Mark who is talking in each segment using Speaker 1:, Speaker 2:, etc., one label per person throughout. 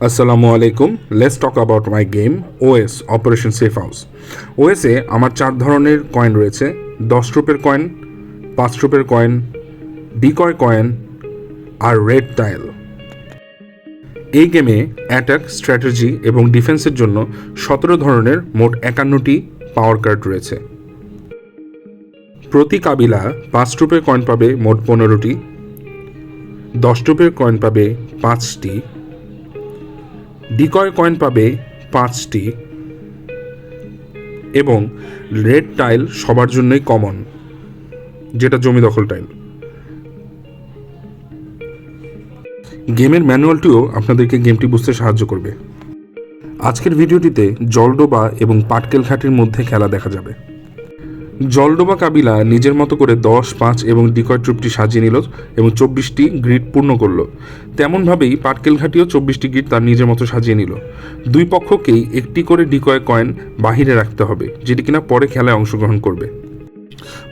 Speaker 1: আসসালামু আলাইকুম। Let's talk about my game OS operation safe house. ওএসে আমার 4 ধরনের কয়েন রয়েছে: 10 রুপের কয়েন, 5 রুপের কয়েন, ডিকয় কয়েন আর রেড টাইল। এই গেমে অ্যাটাক, স্ট্র্যাটেজি এবং ডিফেন্সের জন্য 17 ধরনের মোট 51টি পাওয়ার কার্ড রয়েছে। প্রতি কাবিলা 5 রুপের কয়েন পাবে মোট 15টি, 10 রুপের কয়েন পাবে 5টি, ডিকয় কয়েন পাবে 5টি এবং রেড টাইল সবার জন্যই কমন, যেটা জমি দখল টাইল। গেমের ম্যানুয়ালটিও আপনাদেরকে গেমটি বুঝতে সাহায্য করবে। আজকের ভিডিওটিতে জলডোবা এবং পাটকেল ঘাটির মধ্যে খেলা দেখা যাবে। জলডোবা কাবিলা নিজের মতো করে 10, 5 এবং ডিকয় ট্রুপটি সাজিয়ে নিল এবং 24টি গ্রিড পূর্ণ করলো। তেমনভাবেই পাটকেল ঘাটিও 24টি গ্রিড তার নিজের মতো সাজিয়ে নিল। দুই পক্ষকেই একটি করে ডিকয় কয়েন বাহিরে রাখতে হবে, যেটি কিনা পরে খেলায় অংশগ্রহণ করবে।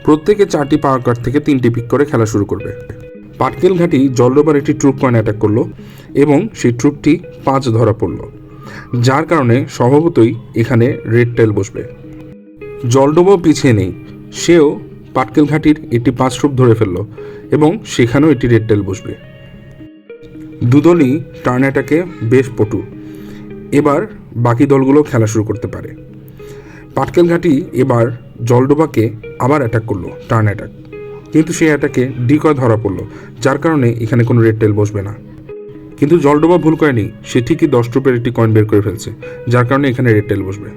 Speaker 1: প্রত্যেকে 4টি পাওয়ার কার্ড থেকে 3টি পিক করে খেলা শুরু করবে। পাটকেল ঘাটি জলডোবার একটি ট্রুপ কয়েন অ্যাটাক করলো এবং সেই ট্রুপটি 5 ধরা পড়ল, যার কারণে স্বভাবতই এখানে রেড টেল বসবে। জলডোবাও পিছিয়ে নেই, সেও পাটকেল ঘাটির একটি 5 রূপ ধরে ফেলল এবং সেখানেও একটি রেড টেল বসবে। দুদলই টার্ন অ্যাটাকে বেশ পটু। এবার বাকি দলগুলো খেলা শুরু করতে পারে। পাটকেল ঘাটি এবার জলডোবাকে আবার অ্যাটাক করলো, টার্ন অ্যাটাক, কিন্তু সেই অ্যাটাকে ডিকয় ধরা পড়লো, যার কারণে এখানে কোনো রেড টেল বসবে না। কিন্তু জলডোবা ভুল করেনি, সে ঠিকই 10 রুপের একটি কয়েন বের করে ফেলছে, যার কারণে এখানে রেড টেল বসবে।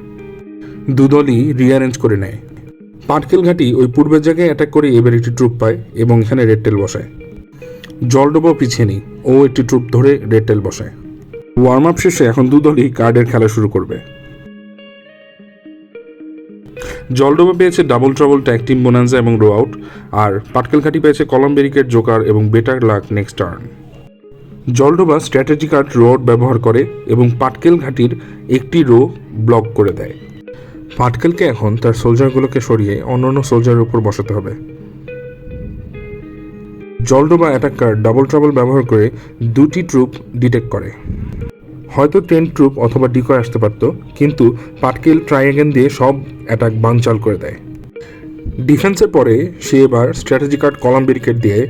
Speaker 1: দুদলই রিঅ্যারেঞ্জ করে নেয়। পাটকেল ঘাটি ওই পূর্বের জায়গায় অ্যাটাক করে এবার একটি ট্রুপ পায় এবং এখানে রেড টেল বসায়। জলডোবাও পিছিয়ে নেই, ও একটি ট্রুপ ধরে রেড টেল বসায়। ওয়ার্ম আপ শেষে এখন দুদলই কার্ডের খেলা শুরু করবে। জলডোবা পেয়েছে double trouble, tag team bonanza এবং রো আউট, আর পাটকেল ঘাটি পেয়েছে কলম ব্যারিকেড, জোকার এবং better luck next turn. Jaldoba strategy card row out ব্যবহার করে এবং পাটকেল ঘাটির একটি রো ব্লক করে দেয়। পাটকেলকে এখন তার সোলজারগুলোকে সরিয়ে অন্যান্য সোলজারের উপর বসাতে হবে। Jaldoba attack card double trouble ব্যবহার করে 2টি ট্রুপ ডিটেক্ট করে। হয়তো 10 ট্রুপ অথবা ডিকয় আসতে পারত, কিন্তু পাটকেল ট্রাই অ্যাগেন দিয়ে সব অ্যাটাক বানচাল করে দেয়। ডিফেন্সের পরে সে এবার স্ট্র্যাটেজি কার্ড কলাম ব্যারিকেড দিয়ে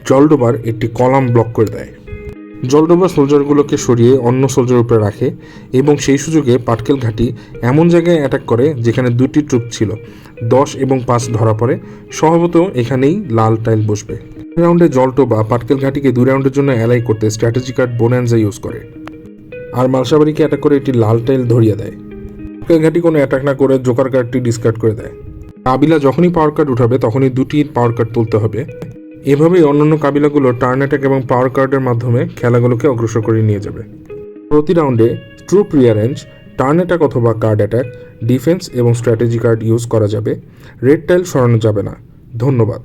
Speaker 1: জলডোবার একটি কলাম ব্লক করে দেয়। জলডোবা সোলজারগুলোকে সরিয়ে অন্য সোলজার উপরে রাখে এবং সেই সুযোগে পাটকেল ঘাটি এমন জায়গায় অ্যাটাক করে যেখানে 2টি ট্রুপ ছিল। 10 এবং 5 ধরা পড়ে, স্বভাবত এখানেই লাল টাইল বসবে। রাউন্ডে জলডোবা পাটকেল ঘাটিকে 2 রাউন্ডের জন্য অ্যালাই করতে স্ট্র্যাটেজি কার্ড বোনান্সা ইউজ করে, আর মালসাবাড়িকে অ্যাটাক করে একটি লাল টাইল ধরিয়ে দেয়। পাটকেল ঘাটি কোনো অ্যাটাক না করে জোকার কার্ডটি ডিসকার্ড করে দেয়। কাবিলা যখনই পাওয়ার কার্ড উঠাবে তখনই 2টি পাওয়ার কার্ড তুলতে হবে। এভাবেই অন্যান্য কাবিলাগুলো টার্ন অ্যাটাক এবং পাওয়ার কার্ডের মাধ্যমে খেলাগুলোকে অগ্রসর করে নিয়ে যাবে। প্রতি রাউন্ডে ট্রুপ রিঅ্যারেঞ্জ, টার্ন অ্যাটাক অথবা কার্ড অ্যাটাক, ডিফেন্স এবং স্ট্র্যাটেজি কার্ড ইউজ করা যাবে। রেড টাইল সরানো যাবে না। ধন্যবাদ।